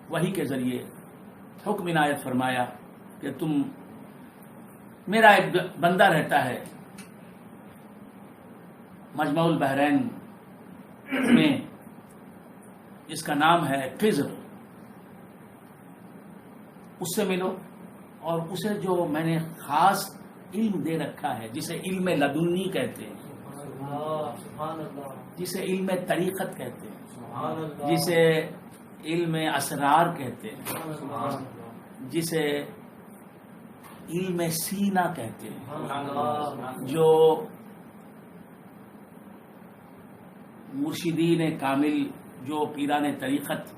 وحی کے ذریعے حکم عنایت فرمایا کہ تم میرا ایک بندہ رہتا ہے مجمع البحرین میں جس کا نام ہے خضر، اس سے ملو اور اسے جو میں نے خاص علم دے رکھا ہے جسے علم لدنی کہتے ہیں، جسے علم طریقت کہتے ہیں، جسے علم اسرار کہتے ہیں، جسے علم سینہ کہتے ہیں، جو مرشدین کامل، جو پیران طریقت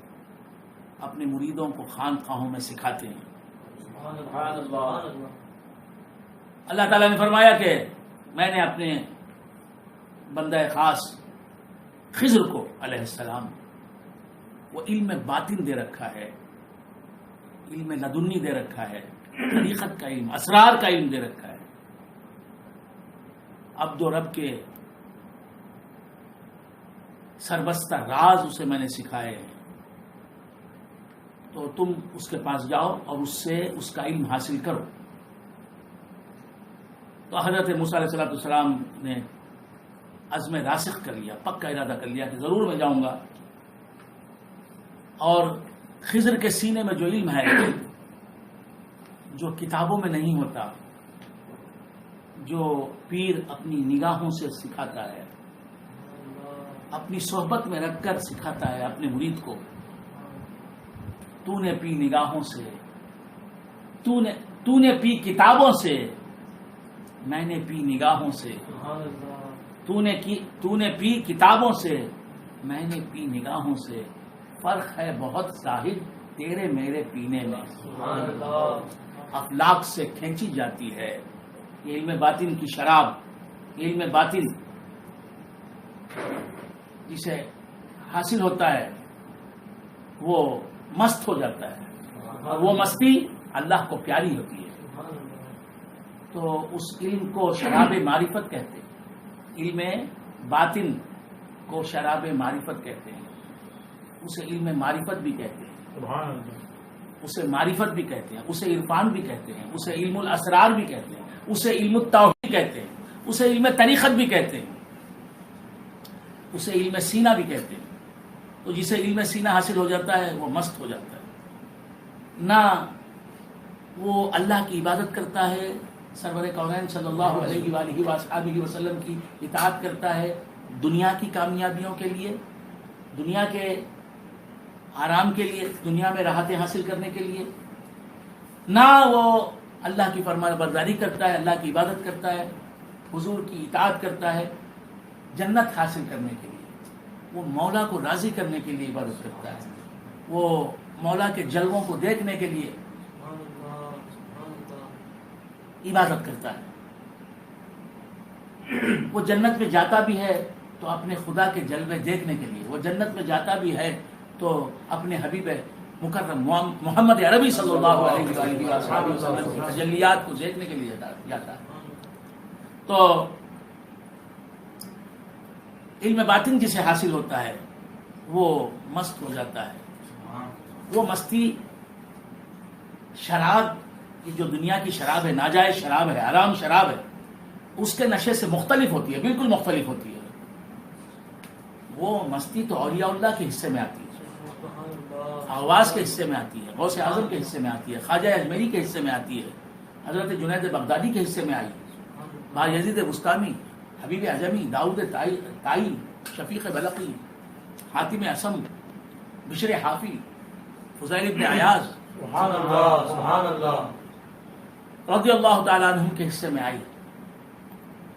اپنے مریدوں کو خانقاہوں میں سکھاتے ہیں۔ اللہ تعالیٰ نے فرمایا کہ میں نے اپنے بندہ خاص خضر کو علیہ السلام وہ علم باطن دے رکھا ہے، علم لدنی دے رکھا ہے، طریقت کا علم، اسرار کا علم دے رکھا ہے، عبد و رب کے سربستہ راز اسے میں نے سکھائے ہیں، تو تم اس کے پاس جاؤ اور اس سے اس کا علم حاصل کرو۔ تو حضرت موسیٰ علیہ السلام نے عزم راسخ کر لیا، پکا ارادہ کر لیا کہ ضرور میں جاؤں گا، اور خضر کے سینے میں جو علم ہے جو کتابوں میں نہیں ہوتا، جو پیر اپنی نگاہوں سے سکھاتا ہے، اپنی صحبت میں رکھ کر سکھاتا ہے اپنے مرید کو، تو نے پی نگاہوں سے، تو نے پی کتابوں سے، میں نے پی نگاہوں سے، تو نے پی کتابوں سے، میں نے پی نگاہوں سے، فرق ہے بہت ظاہر تیرے میرے پینے میں، افلاک سے کھینچی جاتی ہے یہ علم باطن کی شراب، علم باطن جسے حاصل ہوتا ہے وہ مست ہو جاتا ہے، اور وہ مستی اللہ کو پیاری ہوتی ہے، تو اس علم کو شراب معرفت کہتے ہیں، علم باطن کو شراب معرفت کہتے ہیں، اسے علم معرفت بھی کہتے ہیں، اسے معرفت بھی کہتے ہیں، اسے عرفان بھی کہتے ہیں، اسے علم الاسرار بھی کہتے ہیں، اسے علم التوحید کہتے ہیں، اسے علم طریقت بھی کہتے ہیں، اسے علم سینہ بھی کہتے ہیں۔ تو جسے علم سینہ حاصل ہو جاتا ہے وہ مست ہو جاتا ہے، نہ وہ اللہ کی عبادت کرتا ہے، سرور کونین صلی اللہ علیہ وآلہ وآلہ وسلم کی اطاعت کرتا ہے دنیا کی کامیابیوں کے لیے، دنیا کے آرام کے لیے، دنیا میں راحتیں حاصل کرنے کے لیے، نہ وہ اللہ کی فرمان برداری کرتا ہے، اللہ کی عبادت کرتا ہے، حضور کی اطاعت کرتا ہے جنت حاصل کرنے کے لیے، وہ مولا کو راضی کرنے کے لیے عبادت کرتا ہے، وہ مولا کے جلووں کو دیکھنے کے لیے عبادت کرتا ہے، وہ جنت میں جاتا بھی ہے تو اپنے خدا کے جلوے دیکھنے کے لیے، وہ جنت میں جاتا بھی ہے تو اپنے حبیب مکرم محمد عربی صلی اللہ علیہ وآلہ وسلم کی تجلیات کو دیکھنے کے لیے جاتا ہے۔ تو علم باطن جسے حاصل ہوتا ہے وہ مست ہو جاتا ہے، وہ مستی شراب کی جو دنیا کی شراب ہے، ناجائز شراب ہے، حرام شراب ہے، اس کے نشے سے مختلف ہوتی ہے، بالکل مختلف ہوتی ہے۔ وہ مستی تو اولیاء اللہ کے حصے میں آتی ہے، آواز کے حصے میں آتی ہے، غوث اعظم کے حصے میں آتی ہے، خواجہ اجمیری کے حصے میں آتی ہے، حضرت جنید بغدادی کے حصے میں آئی، بایزید بستامی، حبیب اعظمی، داؤد تائی، شفیق بلقی، حاتم اسم، بشر حافی، فضیل ابن عیاض سبحان اللہ رضی اللہ تعالیٰ عنہ کے حصے میں آئی۔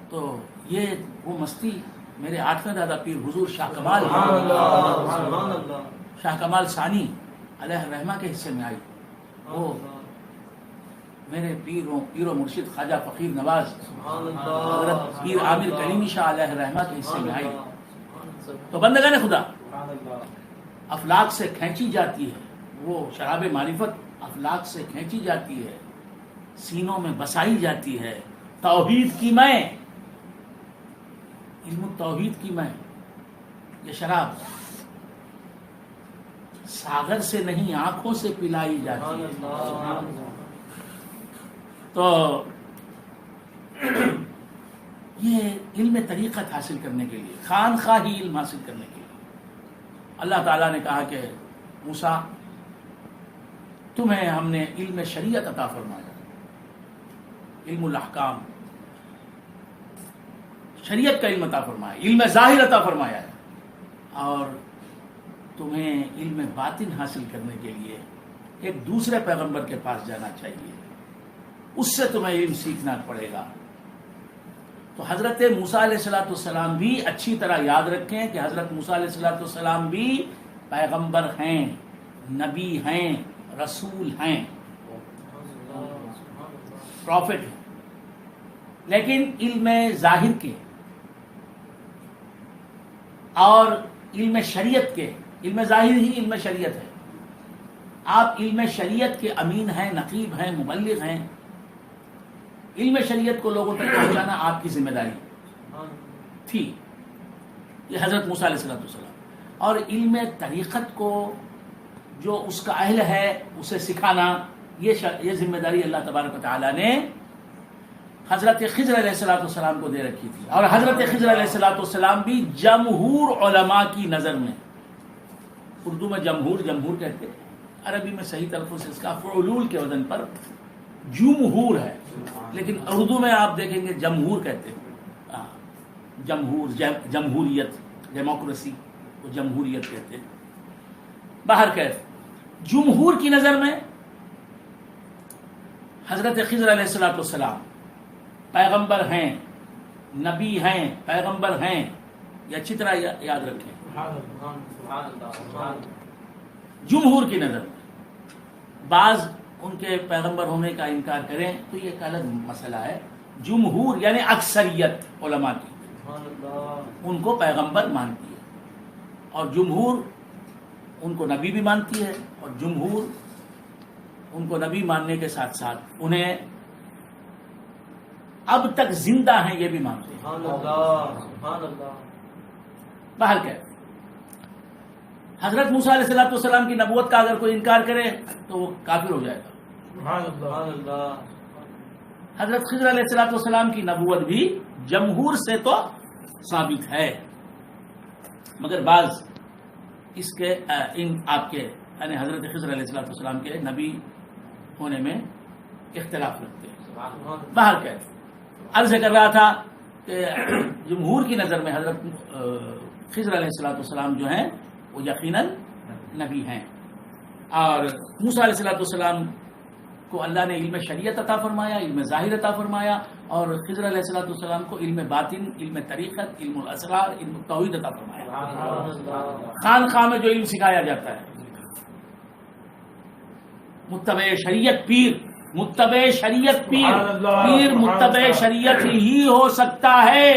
تو یہ وہ مستی میرے آٹھویں دادا پیر حضور شاہ کمال ثانی علیہ الرحمہ کے حصے میں آئی، وہ میرے پیر و مرشد خواجہ فقیر نواز حضرت پیر عامر کلیمی شاہ علیہ الرحمہ کے حصے میں آئی۔ تو بندگان خدا افلاک سے کھینچی جاتی ہے، وہ شراب معرفت افلاک سے کھینچی جاتی ہے، سینوں میں بسائی جاتی ہے، توحید کی میں، علم التوحید کی میں، یہ شراب ساگر سے نہیں آنکھوں سے پلائی جاتی ہے. تو یہ علم طریقت حاصل کرنے کے لیے، خواہی علم حاصل کرنے کے لیے اللہ تعالیٰ نے کہا کہ موسیٰ تمہیں ہم نے علم شریعت عطا فرمایا، علم الاحکام، شریعت کا علم عطا فرمایا، علم ظاہر عطا فرمایا ہے، اور تمہیں علم باطن حاصل کرنے کے لیے ایک دوسرے پیغمبر کے پاس جانا چاہیے، اس سے تمہیں علم سیکھنا پڑے گا. تو حضرت موسیٰ علیہ السلام بھی اچھی طرح یاد رکھیں کہ حضرت موسیٰ علیہ السلام بھی پیغمبر ہیں، نبی ہیں، رسول ہیں، پروفٹ ہیں، لیکن علم ظاہر کے اور علم شریعت کے، علم ظاہر ہی علم شریعت ہے. آپ علم شریعت کے امین ہیں، نقیب ہیں، مبلغ ہیں. علم شریعت کو لوگوں تک پہنچانا آپ کی ذمہ داری تھی، یہ حضرت موسیٰ علیہ السلام. اور علم طریقت کو جو اس کا اہل ہے اسے سکھانا، یہ ذمہ داری اللہ تبارک و تعالیٰ نے حضرت خضر علیہ السلام کو دے رکھی تھی. اور حضرت خضر علیہ السلام بھی جمہور علماء کی نظر میں، اردو میں جمہور کہتے ہیں، عربی میں صحیح تلفظ اس کا فعلول کے وزن پر جمہور ہے، لیکن اردو میں آپ دیکھیں گے جمہور کہتے ہیں. جمہوریت، ڈیموکریسی کو جمہوریت کہتے ہیں. باہر کیف جمہور کی نظر میں حضرت خضر علیہ السلام پیغمبر ہیں، نبی ہیں، پیغمبر ہیں، یہ اچھی طرح یاد رکھیں. جمہور کی نظر میں بعض ان کے پیغمبر ہونے کا انکار کریں تو یہ ایک الگ مسئلہ ہے. جمہور یعنی اکثریت علماء کی ان کو پیغمبر مانتی ہے، اور جمہور ان کو نبی بھی مانتی ہے، اور جمہور ان کو نبی ماننے کے ساتھ ساتھ انہیں اب تک زندہ ہیں یہ بھی مانتے ہیں. باہر کہ حضرت موسیٰ علیہ السلام کی نبوت کا اگر کوئی انکار کرے تو وہ کافر ہو جائے گا. حضرت خضر علیہ السلام کی نبوت بھی جمہور سے تو ثابت ہے، مگر بعض اس کے آپ کے یعنی حضرت خضر علیہ السلام کے نبی ہونے میں اختلاف رکھتے ہیں. باہر کہ عرض کر رہا تھا کہ جمہور کی نظر میں حضرت خضر علیہ السلام جو ہیں وہ یقیناً نبی ہیں، اور موسیٰ علیہ السلام کو اللہ نے علم شریعت عطا فرمایا، علم ظاہر عطا فرمایا، اور خضر علیہ السلام کو علم باطن، علم طریقت، علم الاسرار، علم توحید عطا فرمایا. خانقاہ میں جو علم سکھایا جاتا ہے، متبع شریعت پیر، متبع شریعت پیر متبع شریعت ہی ہو سکتا ہے،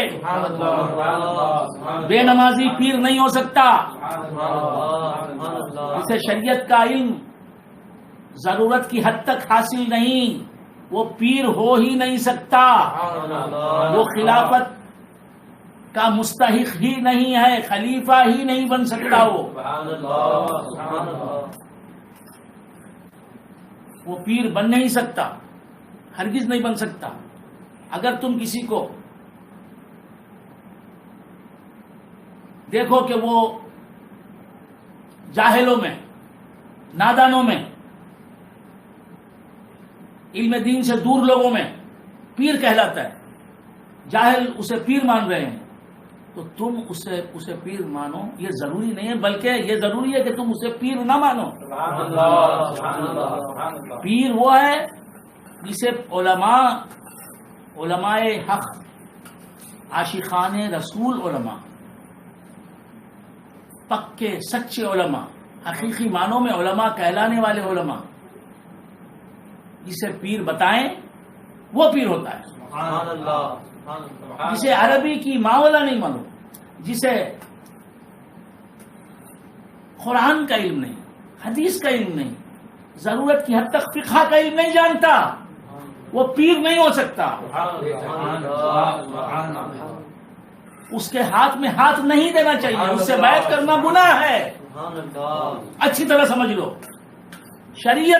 بے نمازی پیر نہیں ہو سکتا. اسے شریعت کا علم ضرورت کی حد تک حاصل نہیں، وہ پیر ہو ہی نہیں سکتا، وہ خلافت کا مستحق ہی نہیں ہے، خلیفہ ہی نہیں بن سکتا. وہ پیر بن نہیں سکتا، ہرگز نہیں بن سکتا. اگر تم کسی کو دیکھو کہ وہ جاہلوں میں، نادانوں میں، علم دین سے دور لوگوں میں پیر کہلاتا ہے، جاہل اسے پیر مان رہے ہیں، تو تم اسے پیر مانو، یہ ضروری نہیں ہے، بلکہ یہ ضروری ہے کہ تم اسے پیر نہ مانو. پیر وہ ہے جسے علماء حق، عاشقان رسول علماء، پکے سچے علماء، حقیقی معنوں میں علماء کہلانے والے علماء جسے پیر بتائیں وہ پیر ہوتا ہے. جسے عربی کی ماولا نہیں معلوم، جسے قرآن کا علم نہیں، حدیث کا علم نہیں، ضرورت کی حد تک فقہ کا علم نہیں جانتا، وہ پیر نہیں ہو سکتا. اس کے ہاتھ میں ہاتھ نہیں دینا چاہیے، اس سے بیعت کرنا گناہ ہے. سبحان اللہ اچھی طرح سمجھ لو، شریعت